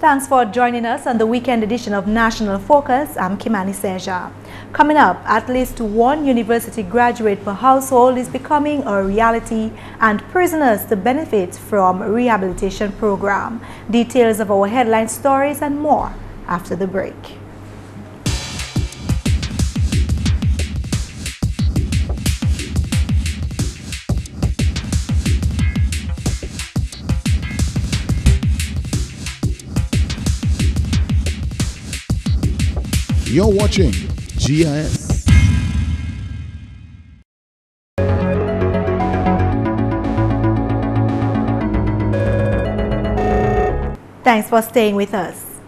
Thanks for joining us on the weekend edition of National Focus. I'm Kimani Seja. Coming up, at least one university graduate per household is becoming a reality, and prisoners to benefit from a rehabilitation program. Details of our headline stories and more after the break. You're watching GIS. Thanks for staying with us.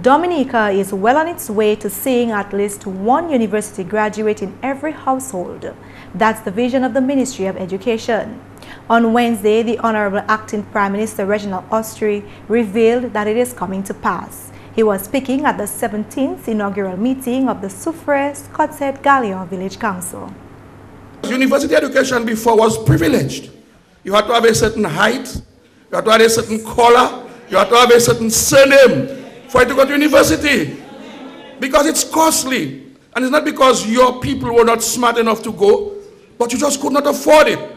Dominica is well on its way to seeing at least one university graduate in every household. That's the vision of the Ministry of Education. On Wednesday, the Honorable Acting Prime Minister Reginald Austri revealed that it is coming to pass. He was speaking at the 17th inaugural meeting of the Soufriere Scotshead Gallion Village Council. University education before was privileged. You had to have a certain height, you had to have a certain color, you had to have a certain surname for it to go to university. Because it's costly. And it's not because your people were not smart enough to go, but you just could not afford it.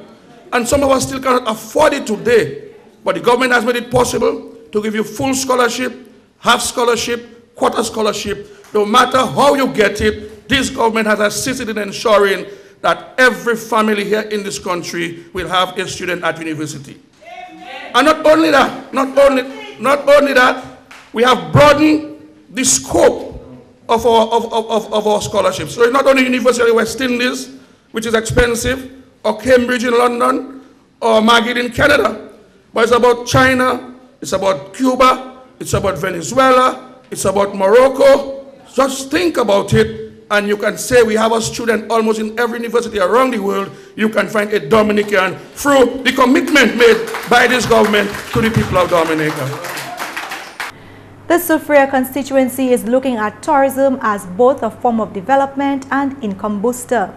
And some of us still cannot afford it today. But the government has made it possible to give you full scholarship, half scholarship, quarter scholarship. No matter how you get it, this government has assisted in ensuring that every family here in this country will have a student at university. Amen. And not only that, we have broadened the scope of our scholarships. So it's not only University of West Indies, which is expensive, or Cambridge in London, or McGill in Canada, but it's about China, it's about Cuba, it's about Venezuela, it's about Morocco. Just think about it, and you can say we have a student almost in every university around the world. You can find a Dominican through the commitment made by this government to the people of Dominica. The Soufriere constituency is looking at tourism as both a form of development and income booster.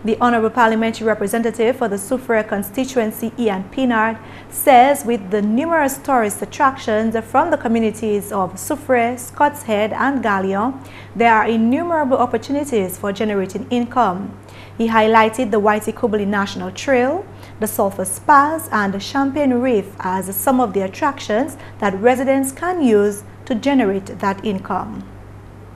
The Honorable Parliamentary Representative for the Soufriere constituency, Ian Pinard, says with the numerous tourist attractions from the communities of Soufriere, Scotshead and Gallion, there are innumerable opportunities for generating income. He highlighted the Whitey Kubuli National Trail, the Sulphur Spas and the Champagne Reef as some of the attractions that residents can use to generate that income.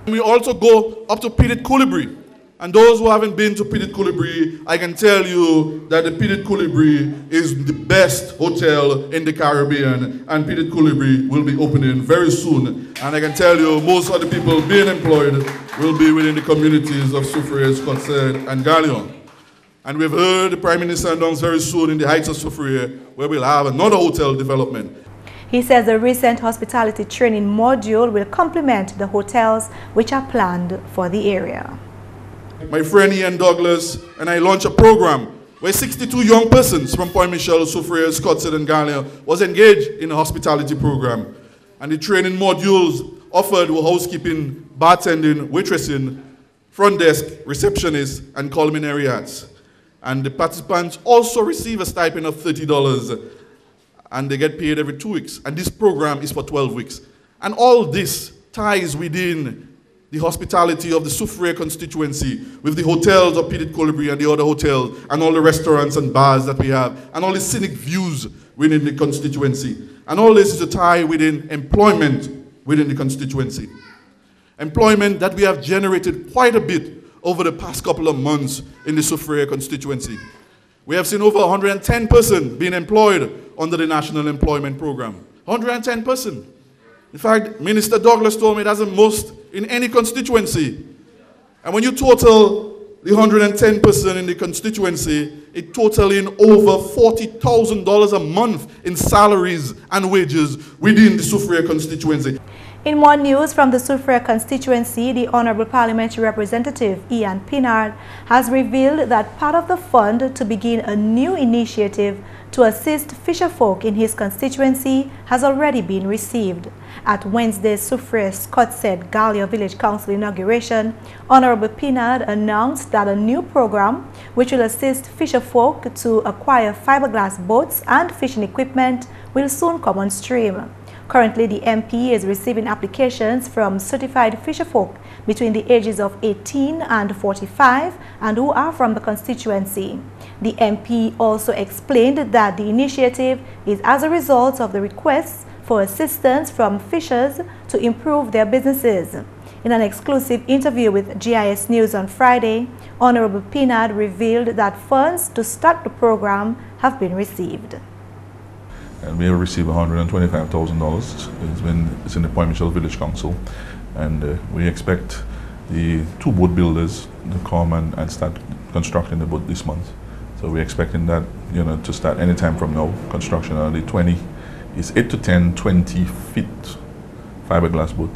We also go up to Pitted Colibri. And those who haven't been to Pitted Colibri, I can tell you that the Pitted Colibri is the best hotel in the Caribbean, and Pitted Colibri will be opening very soon. And I can tell you most of the people being employed will be within the communities of Soufriere, Scotshead and Gallion. And we've heard the Prime Minister announce very soon in the heights of Soufriere where we'll have another hotel development. He says the recent hospitality training module will complement the hotels which are planned for the area. My friend Ian Douglas and I launched a program where 62 young persons from Point Michel, Soufriere, Scotshead and Gallion was engaged in a hospitality program. And the training modules offered were housekeeping, bartending, waitressing, front desk, receptionist, and culinary arts. And the participants also receive a stipend of $30, and they get paid every 2 weeks. And this program is for 12 weeks. And all this ties within the hospitality of the Soufriere constituency with the hotels of Pitted Colibri and the other hotels and all the restaurants and bars that we have and all the scenic views within the constituency. And all this is a tie within employment within the constituency. Employment that we have generated quite a bit over the past couple of months in the Soufriere constituency. We have seen over 110 persons being employed under the National Employment Program. 110 persons. In fact, Minister Douglas told me that's the most in any constituency. And when you total the 110 persons in the constituency, it totaling over $40,000 a month in salaries and wages within the Soufriere constituency. In more news from the Soufriere constituency, the Honorable Parliamentary Representative Ian Pinard has revealed that part of the fund to begin a new initiative to assist fisherfolk in his constituency has already been received. At Wednesday's Soufriere Scotshead Gallion Village Council inauguration, Honorable Pinard announced that a new program which will assist fisherfolk to acquire fiberglass boats and fishing equipment will soon come on stream. Currently, the MP is receiving applications from certified fisherfolk between the ages of 18 and 45 and who are from the constituency. The MP also explained that the initiative is as a result of the requests for assistance from fishers to improve their businesses. In an exclusive interview with GIS News on Friday, Honorable Pinard revealed that funds to start the program have been received. And we have received $125,000. It's in the Point Michel Village Council, and we expect the 2 boat builders to come and start constructing the boat this month. So we're expecting that, to start anytime from now. Construction on the 20 is 8 to 10, 20 feet fiberglass boat.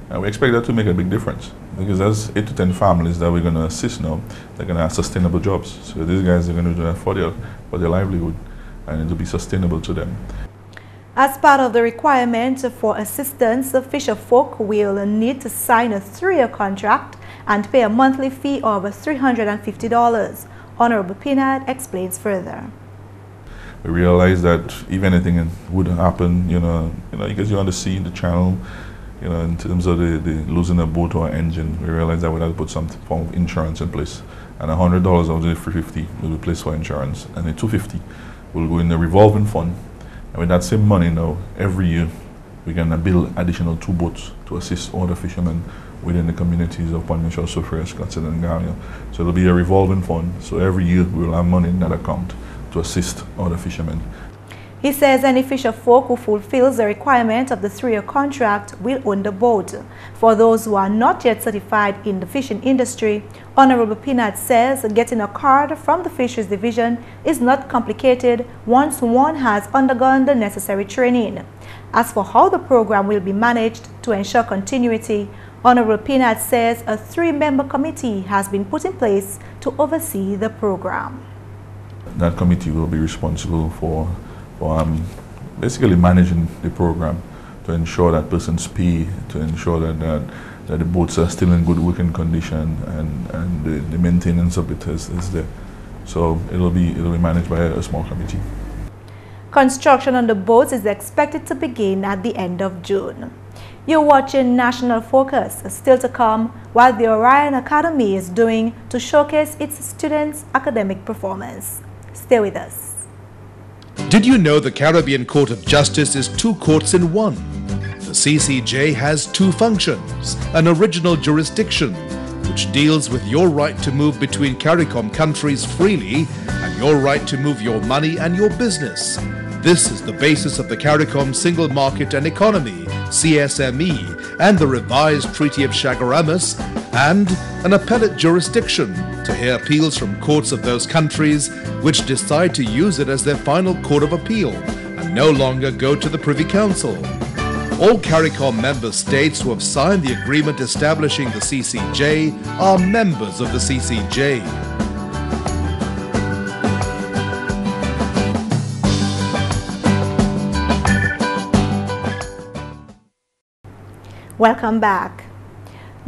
And we expect that to make a big difference, because there's 8 to 10 families that we're going to assist now. They're going to have sustainable jobs. So these guys are going to do that for their livelihood, and it will be sustainable to them. As part of the requirement for assistance, fisherfolk will need to sign a 3-year contract and pay a monthly fee of $350. Honorable Pinard explains further. We realize that if anything would happen, because you're on the sea, in the channel, in terms of the losing a boat or engine, we realize that we have to put some form of insurance in place. And $100 out of the $350 will be placed for insurance, and the $250 will go in the revolving fund. And with that same money now, every year, we're going to build additional 2 boats to assist all the fishermen within the communities of Point Michel, Soufriere, Scotland, and Ghana. So it'll be a revolving fund. So every year, we'll have money in that account to assist all the fishermen. He says any fisherfolk who fulfills the requirement of the 3-year contract will own the boat. For those who are not yet certified in the fishing industry, Honorable Pinard says getting a card from the Fisheries Division is not complicated once one has undergone the necessary training. As for how the program will be managed to ensure continuity, Honorable Pinard says a 3-member committee has been put in place to oversee the program. That committee will be responsible for basically managing the program, to ensure that persons pay, to ensure that the boats are still in good working condition, and the maintenance of it is there. So it'll be managed by a small committee. Construction on the boats is expected to begin at the end of June. You're watching National Focus, still to come what the Orion Academy is doing to showcase its students' academic performance. Stay with us. Did you know the Caribbean Court of Justice is 2 courts in 1? The CCJ has 2 functions: an original jurisdiction, which deals with your right to move between CARICOM countries freely and your right to move your money and your business. This is the basis of the CARICOM Single Market and Economy, CSME, and the revised Treaty of Chaguaramas, and an appellate jurisdiction to hear appeals from courts of those countries which decide to use it as their final court of appeal and no longer go to the Privy Council. All CARICOM member states who have signed the agreement establishing the CCJ are members of the CCJ. Welcome back.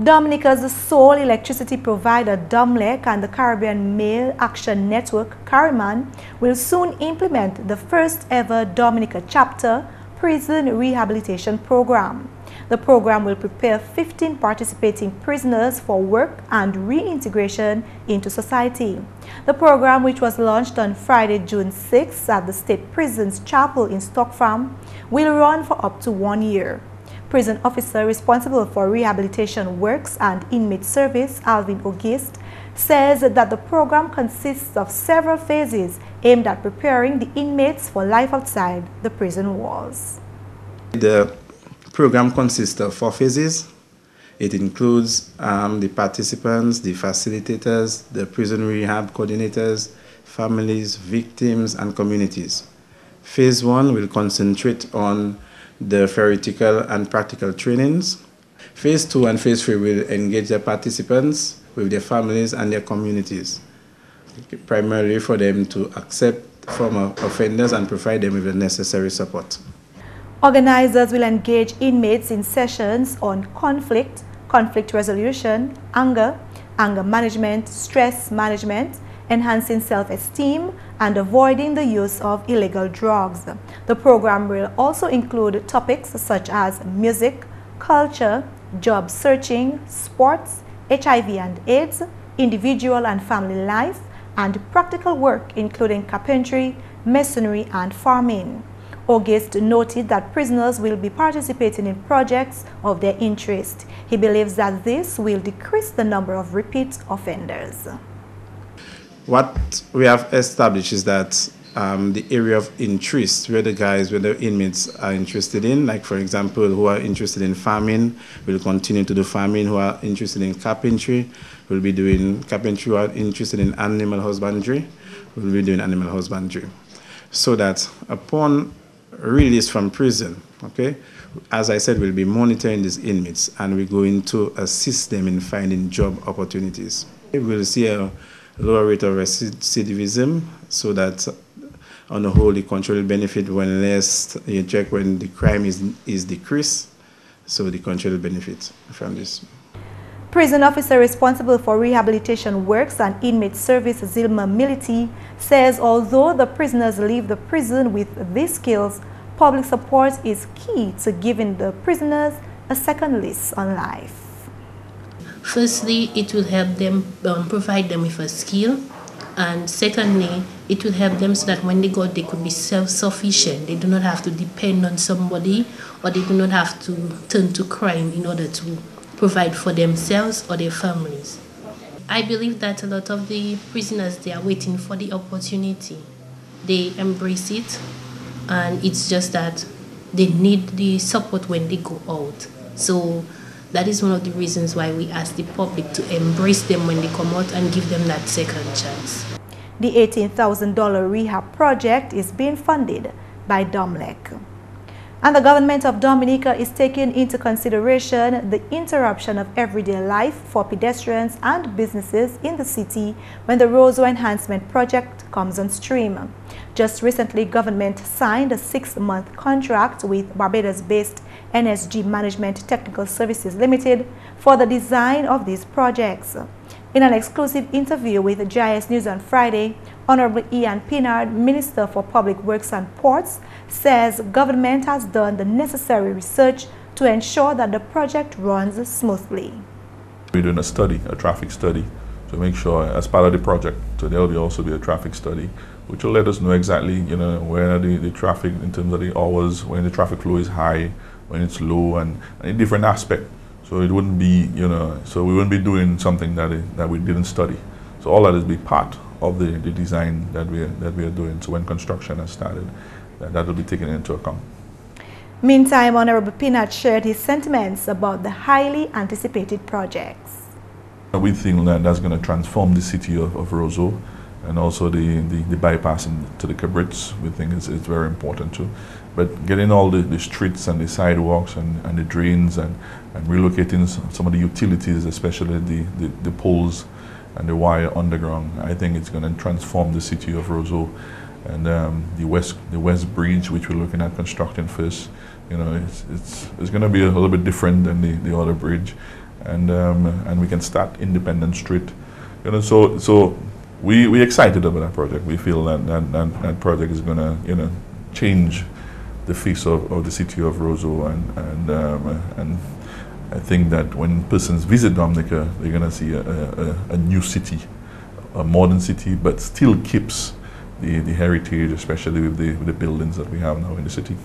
Dominica's sole electricity provider, DOMLEC, and the Caribbean Mail Action Network, CARIMAN, will soon implement the first ever Dominica chapter prison rehabilitation program. The program will prepare 15 participating prisoners for work and reintegration into society. The program, which was launched on Friday, June 6 at the State Prisons Chapel in Stock Farm, will run for up to 1 year. Prison officer responsible for rehabilitation works and inmate service, Alvin Auguste, says that the program consists of several phases aimed at preparing the inmates for life outside the prison walls. The program consists of 4 phases. It includes the participants, the facilitators, the prison rehab coordinators, families, victims, and communities. Phase 1 will concentrate on the theoretical and practical trainings. Phase 2 and Phase 3 will engage the participants with their families and their communities, primarily for them to accept former offenders and provide them with the necessary support. Organizers will engage inmates in sessions on conflict resolution, anger management, stress management, enhancing self-esteem, and avoiding the use of illegal drugs. The program will also include topics such as music, culture, job searching, sports, HIV and AIDS, individual and family life, and practical work including carpentry, masonry, and farming. August noted that prisoners will be participating in projects of their interest. He believes that this will decrease the number of repeat offenders. What we have established is that the area of interest, where the inmates are interested in, like for example, who are interested in farming, will continue to do farming, who are interested in carpentry, will be doing carpentry, who are interested in animal husbandry, will be doing animal husbandry. So that upon release from prison, okay, as I said, we'll be monitoring these inmates and we're going to assist them in finding job opportunities. We'll see a lower rate of recidivism, so that on the whole the country will benefit when when the crime is decreased, so the country will benefit from this. Prison officer responsible for rehabilitation works and inmate service, Zilma Militi, says although the prisoners leave the prison with these skills, public support is key to giving the prisoners a second lease on life. Firstly, it will help them provide them with a skill, and secondly, it will help them so that when they go out, they could be self-sufficient. They do not have to depend on somebody, or they do not have to turn to crime in order to provide for themselves or their families. I believe that a lot of the prisoners, they are waiting for the opportunity. They embrace it, and it's just that they need the support when they go out. So that is one of the reasons why we ask the public to embrace them when they come out and give them that second chance. The $18,000 rehab project is being funded by DOMLEC. And the government of Dominica is taking into consideration the interruption of everyday life for pedestrians and businesses in the city when the Roseau Enhancement Project comes on stream. Just recently, government signed a 6-month contract with Barbados-based NSG Management Technical Services Limited for the design of these projects. In an exclusive interview with GIS News on Friday, Honorable Ian Pinard, Minister for Public Works and Ports, says government has done the necessary research to ensure that the project runs smoothly. We're doing a study, a traffic study, to make sure as part of the project, so there will also be a traffic study, which will let us know exactly, where the traffic in terms of the hours, when the traffic flow is high, when it's low, and in different aspects. So it wouldn't be, so we wouldn't be doing something that we didn't study. So all that is be part of the design that we are doing. So when construction has started, that will be taken into account. Meantime, Honorable Pinard shared his sentiments about the highly anticipated projects. We think that that's going to transform the city of Roseau, and also the bypass to the Cabrits. We think it's very important too. But getting all the streets and the sidewalks and the drains and relocating some of the utilities, especially the poles and the wire underground, I think it's going to transform the city of Roseau. And the West Bridge, which we're looking at constructing first, it's going to be a little bit different than the other bridge, and we can start Independence Street. So we're excited about that project. We feel that project is going to change the face of the city of Roseau, and I think that when persons visit Dominica, they're going to see a new city, a modern city, but still keeps the heritage, especially with the buildings that we have now in the city.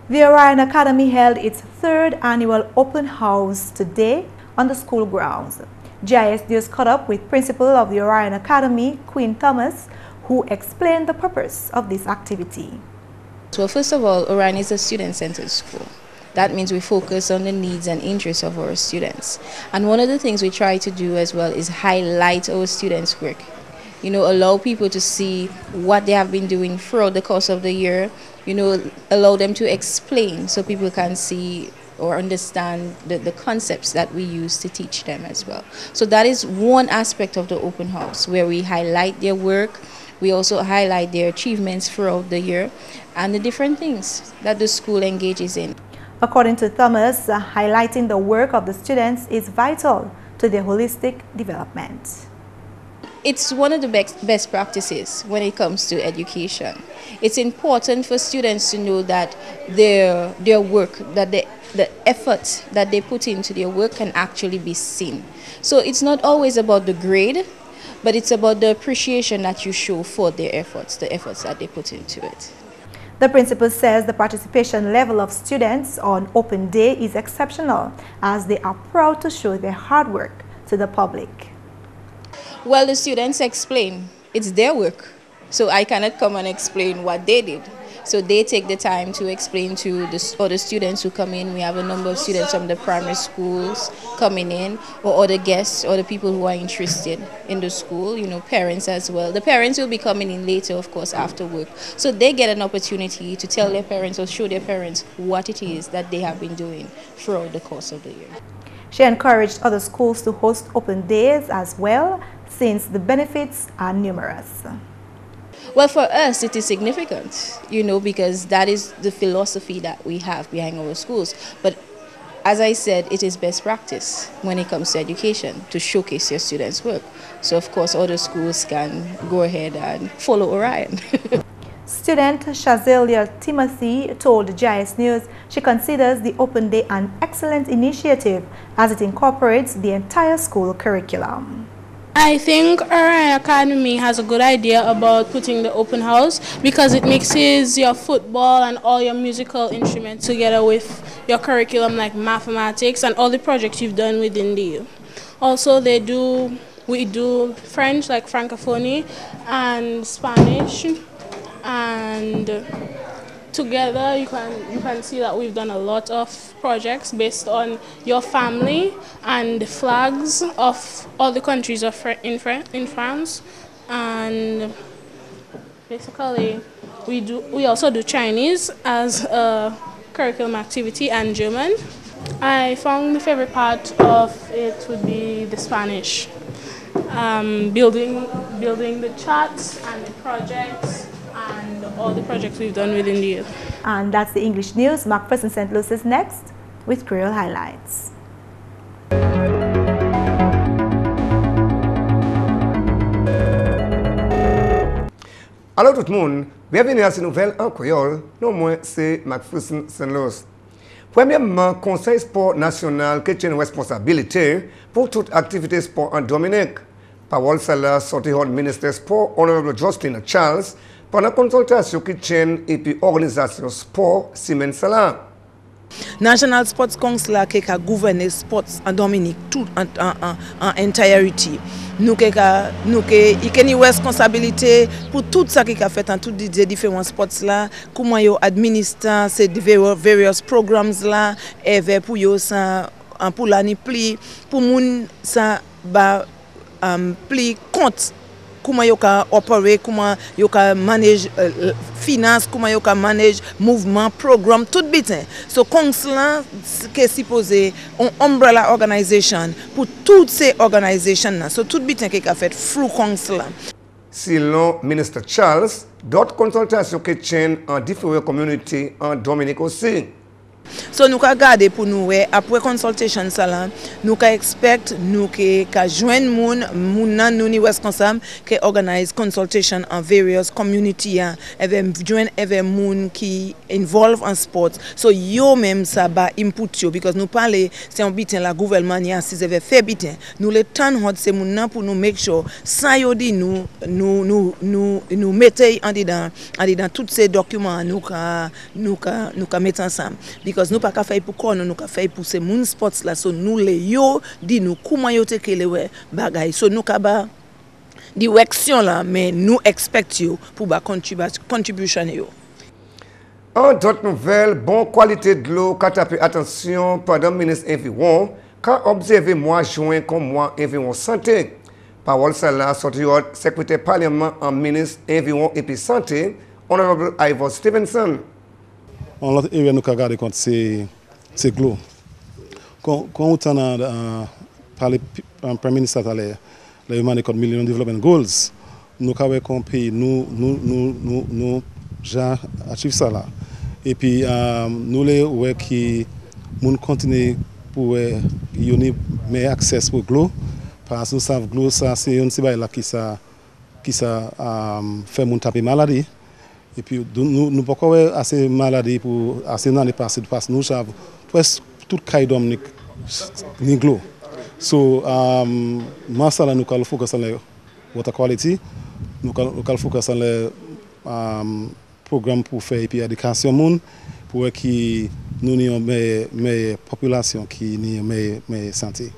The Orion Academy held its 3rd annual open house today on the school grounds. GIS News caught up with Principal of the Orion Academy, Queen Thomas, who explained the purpose of this activity. So first of all, Orion is a student-centered school. That means we focus on the needs and interests of our students. And one of the things we try to do as well is highlight our students' work. Allow people to see what they have been doing throughout the course of the year, allow them to explain so people can see or understand the concepts that we use to teach them as well. So that is one aspect of the open house, where we highlight their work. We also highlight their achievements throughout the year and the different things that the school engages in. According to Thomas, highlighting the work of the students is vital to their holistic development. It's one of the best practices when it comes to education. It's important for students to know that their work, that the effort that they put into their work can actually be seen. So it's not always about the grade, but it's about the appreciation that you show for their efforts, the efforts that they put into it. The principal says the participation level of students on Open Day is exceptional, as they are proud to show their hard work to the public. Well, the students explain. It's their work. So I cannot come and explain what they did. So they take the time to explain to the other students who come in. We have a number of students from the primary schools coming in, or other guests, or the people who are interested in the school, you know, parents as well. The parents will be coming in later, of course, after work. So they get an opportunity to tell their parents or show their parents what it is that they have been doing throughout the course of the year. She encouraged other schools to host open days as well, since the benefits are numerous. Well, for us, it is significant, you know, because that is the philosophy that we have behind our schools. But as I said, it is best practice when it comes to education to showcase your students' work. So, of course, other schools can go ahead and follow Orion. Student Shazelia Timothy told GIS News she considers the Open Day an excellent initiative as it incorporates the entire school curriculum. I think Orion Academy has a good idea about putting the open house because it mixes your football and all your musical instruments together with your curriculum like mathematics and all the projects you've done within the year. Also, we do French like Francophonie and Spanish, and together you can see that we've done a lot of projects based on your family and the flags of all the countries in France, and basically we also do Chinese as a curriculum activity and German. I found the favorite part of it would be the Spanish, building the charts and the projects and all the projects we've done within the year. And that's the English news. McPherson St. Luce is next with Creole highlights. Alors tout le monde, bienvenue à cette nouvelle en créole. Non moi c'est McPherson St. Luce. Premièrement, Conseil sport national qui tient une responsabilité pour toute activité sport en Dominique. Parole celle-là sortie du ministre sport Honorable Justin Charles pendant consultation qui tient et puis organisation sport semaine celle-là. National Sports Council qui a gouverné sports en Dominique tout en entirety. Nous avons une responsabilité pour tout ça qui a fait en tous les différents sports là, comment ils administrent ces various programmes là, et pour yo ça pour l'année pli pour moun ça ba pli compte. Comment you can operate, comment you can manage finance, comment you can manage mouvement, programme, tout bitin. So council qui est supposé un umbrella organisation pour toutes ces organisations. So tout bitin qui a fait through council. Selon ministre Charles, d'autres consultations qui tiennent en différentes communautés en Dominique aussi. So nous avons gardé pour nous après consultation ça nous expect nous que joindre moun nous ni responsable qui organise consultation en various community avec joindre avec moun qui involve en sport. So yo même ça ba input yo because nous parler c'est un bitin la gouvernement ni assise avec fait bitin. Nous le temps hot c'est moun pour nous make sure ça yo dit nous mettez en dedans tous ces documents nous mettre ensemble. Because nous pas qu'à faire pour nous qu'à faire pour ces moun sports là so nous les yo dit nous comment yo te kele bagay so nous ka ba direction là mais nous expect yo pour ba contribution yo. En d'autres nouvelles, bonne qualité de l'eau qu'a tapé attention pendant ministre environ quand observé mois juin comme mois environ santé. Parole celle-là sorti secrétaire parlement en ministre environ et puis santé honorable Ivor Stevenson. En l'autre area nous avons compte c'est l'eau. Quand on a parlé Prime Minister tout à l'heure, le Human Million Development Goals, nous avons compris nous déjà achieve ça là. Et puis nous les ouais qui nous continuer pour avoir meilleur accès pour l'eau Parce nous savons que ça c'est un petit là qui ça fait mon taper maladie. Et puis nous pas quoi assez maladie pour assez l'année passée parce que nous savons presque tout cas Dominique niglo. So masala nous cal focus sur la water quality, nous cal focus sur le programme pour faire et puis éducation monde pour que nous ayons meilleure population qui ni meilleure santé.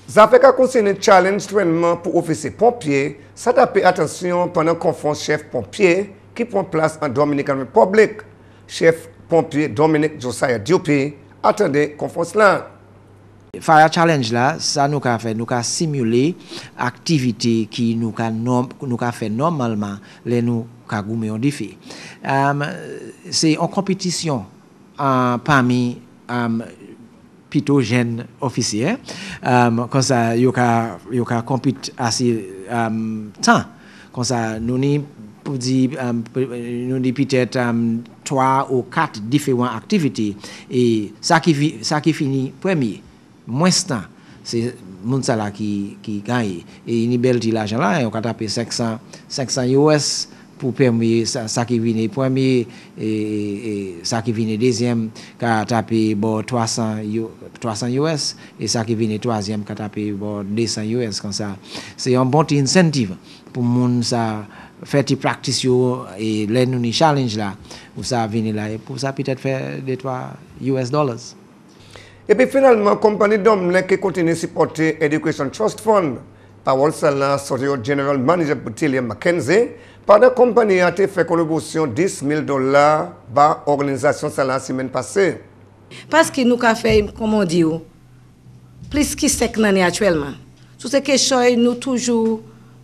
Ça fait qu'à concerner challenge trainement pour officier pompier, ça tape attention pendant conférence chef pompier qui prend place en Dominican Republic. Chef pompier Dominique Josiah Diopé attendait conférence là. Fire challenge là, ça nous a fait, nous a simulé activité qui nous a fait normalement les nous a goumé en défi. C'est en compétition parmi plutôt jeunes officiers, comme ça il y a compétit assez temps, comme ça nous ni pour dire nous dit peut-être 3 ou 4 différentes activités et ça qui finit premier. Moins temps, c'est moun sala qui gagne et une belle de l'argent là on a tapé 500 US pour permettre ça qui vient premier et ça qui vient deuxième qu'a tapé 300 US et ça qui vient troisième qu'a tapé 200 US comme ça c'est un bon incentive pour moun ça faire des practice et les nous challenge là pour ça venir là et pour ça peut-être faire des 3 US dollars. Et puis finalement, la compagnie Dominique qui continue à supporter Education Trust Fund. Parole celle-là, sorti au General Manager pour Tilliam Mackenzie, pendant la compagnie a fait contribution de $10,000 par l'organisation la semaine passée. Parce que nous avons fait, comme on dit, plus que 5 années actuellement. Tout ce que nous toujours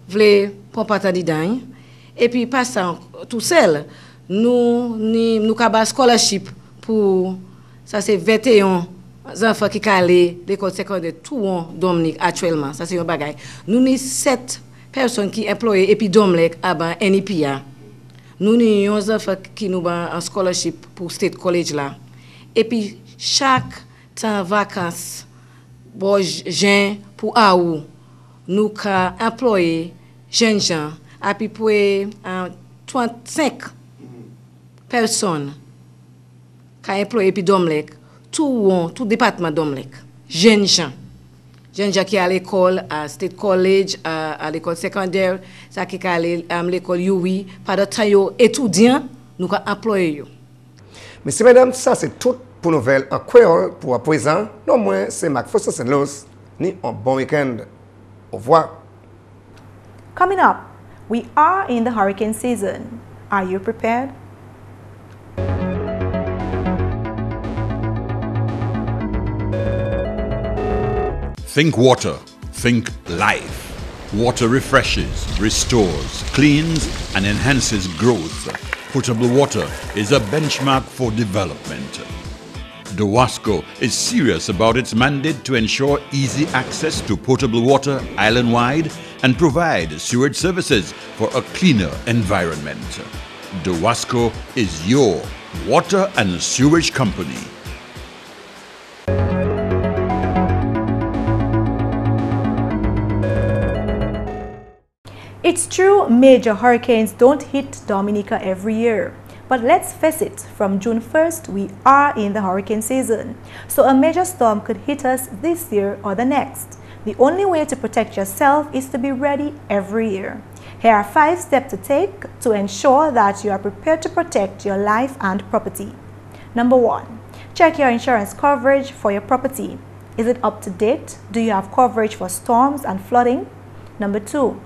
voulons pas dedans. Et puis, passant tout seul, nous avons un scholarship pour, ça c'est 21 enfants qui calent l'école secondaire tout en Dominique actuellement. Ça c'est un bagage. Nous avons 7 personnes qui employées et puis Dominique à NIPA. Nous avons 11 enfants qui nous ont un scholarship pour State College là. Et puis chaque temps vacances, bon gens pour AOU, nous avons employé jeunes gens à peu près 35 personnes qui ont employé puis Dominique. Tout département Dominique, jeunes gens qui à l'école, à State College, à l'école secondaire, ça qui à l'école UI, par de temps étudiants, nous avons employé. Messieurs, mesdames, ça c'est tout pour nouvelle en créole pour à présent. Non moins, c'est McPherson Luce, ni un bon week-end. Au revoir. Coming up, we are in the hurricane season. Are you prepared? Think water, think life. Water refreshes, restores, cleans, and enhances growth. Potable water is a benchmark for development. DOWASCO is serious about its mandate to ensure easy access to potable water island-wide and provide sewage services for a cleaner environment. DOWASCO is your water and sewage company. It's true, major hurricanes don't hit Dominica every year. But let's face it, from June 1st, we are in the hurricane season. So a major storm could hit us this year or the next. The only way to protect yourself is to be ready every year. Here are 5 steps to take to ensure that you are prepared to protect your life and property. Number 1, check your insurance coverage for your property. Is it up to date? Do you have coverage for storms and flooding? Number 2,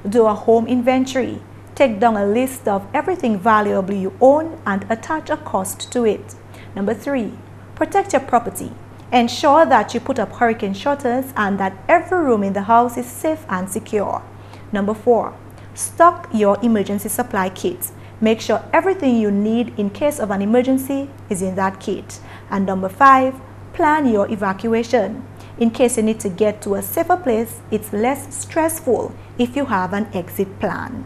do a home inventory. Take down a list of everything valuable you own and attach a cost to it. Number 3, protect your property. Ensure that you put up hurricane shutters and that every room in the house is safe and secure. Number 4, stock your emergency supply kit. Make sure everything you need in case of an emergency is in that kit. And number 5, plan your evacuation. In case you need to get to a safer place, it's less stressful if you have an exit plan.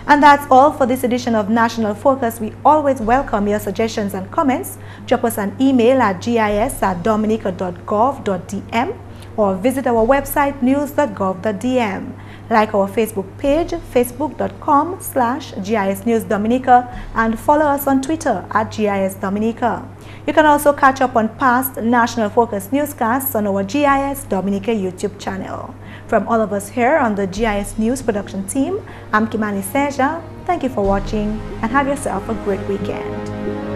And that's all for this edition of National Focus. We always welcome your suggestions and comments. Drop us an email at gis@dominica.gov.dm or visit our website news.gov.dm. Like our Facebook page, facebook.com/GIS News Dominica, and follow us on Twitter @GIS Dominica. You can also catch up on past National Focus newscasts on our GIS Dominica YouTube channel. From all of us here on the GIS News production team, I'm Kimani. Thank you for watching and have yourself a great weekend.